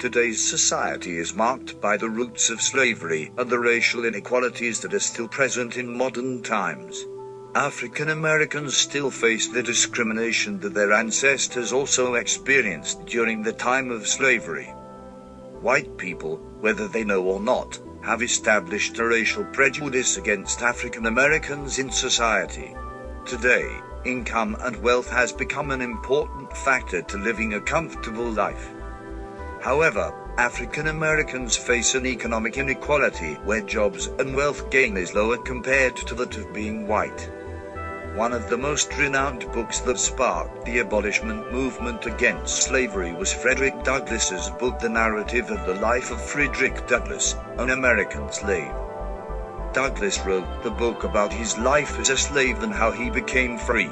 Today's society is marked by the roots of slavery and the racial inequalities that are still present in modern times. African Americans still face the discrimination that their ancestors also experienced during the time of slavery. White people, whether they know or not, have established a racial prejudice against African Americans in society. Today, income and wealth has become an important factor to living a comfortable life. However, African Americans face an economic inequality where jobs and wealth gain is lower compared to that of being white. One of the most renowned books that sparked the abolishment movement against slavery was Frederick Douglass's book The Narrative of the Life of Frederick Douglass, an American Slave. Douglass wrote the book about his life as a slave and how he became free.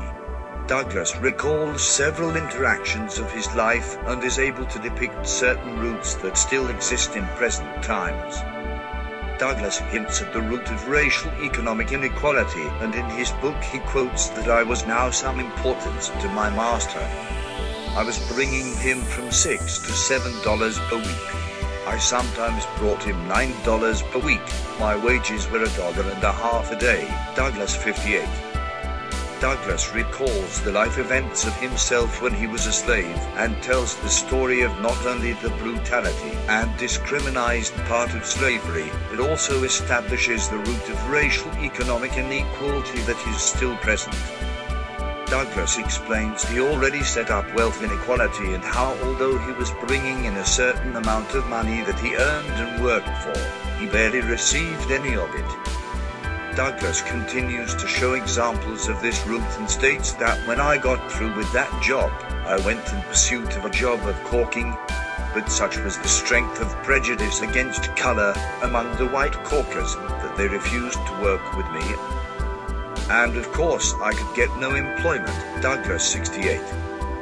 Douglass recalls several interactions of his life and is able to depict certain roots that still exist in present times. Douglass hints at the root of racial economic inequality, and in his book he quotes that I was now some importance to my master. I was bringing him from $6 to $7 per week. I sometimes brought him $9 per week. My wages were $1.50 a day. Douglass 58. Douglass recalls the life events of himself when he was a slave, and tells the story of not only the brutality and discrimination part of slavery, but also establishes the root of racial economic inequality that is still present. Douglass explains the already set up wealth inequality and how although he was bringing in a certain amount of money that he earned and worked for, he barely received any of it. Douglass continues to show examples of this root and states that when I got through with that job, I went in pursuit of a job of caulking, but such was the strength of prejudice against color among the white caulkers that they refused to work with me. And of course I could get no employment. Douglass 68.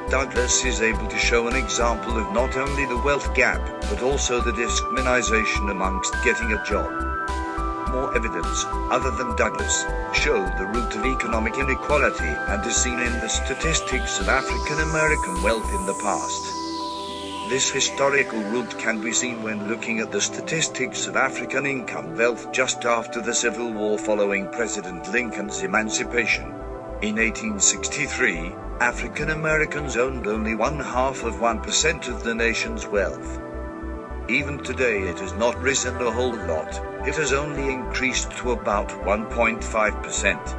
Douglass is able to show an example of not only the wealth gap, but also the discrimination amongst getting a job. More evidence, other than Douglass, show the root of economic inequality and is seen in the statistics of African American wealth in the past. This historical root can be seen when looking at the statistics of African income wealth just after the Civil War following President Lincoln's emancipation. In 1863, African Americans owned only 1/2% of the nation's wealth. Even today it has not risen a whole lot, it has only increased to about 1.5%.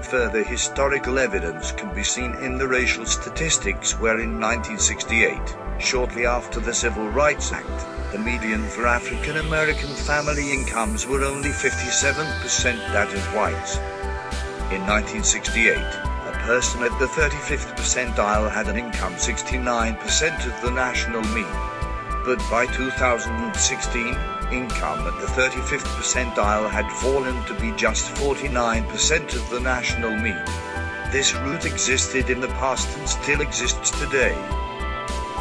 Further historical evidence can be seen in the racial statistics where in 1968, shortly after the Civil Rights Act, the median for African American family incomes were only 57% that of whites. In 1968, a person at the 35th percentile had an income 69% of the national mean. But by 2016, income at the 35th percentile had fallen to be just 49% of the national mean. This root existed in the past and still exists today.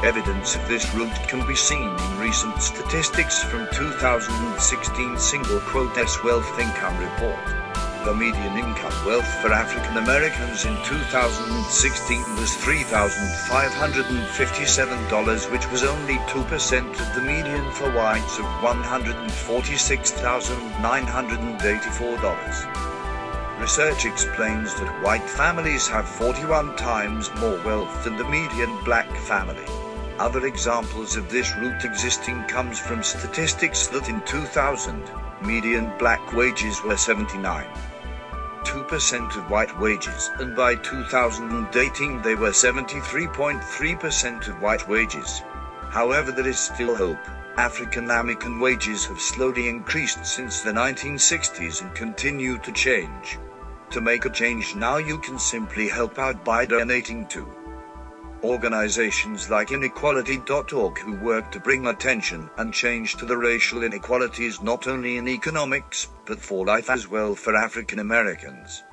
Evidence of this root can be seen in recent statistics from 2016 Single Quotes Wealth Income Report. The median income wealth for African Americans in 2016 was $3,557, which was only 2% of the median for whites of $146,984. Research explains that white families have 41 times more wealth than the median black family. Other examples of this root existing comes from statistics that in 2000, median black wages were 79.2% of white wages, and by 2018 they were 73.3% of white wages. However, there is still hope. African American wages have slowly increased since the 1960s and continue to change. To make a change now, you can simply help out by donating to organizations like Inequality.org, who work to bring attention and change to the racial inequalities not only in economics, but for life as well for African Americans.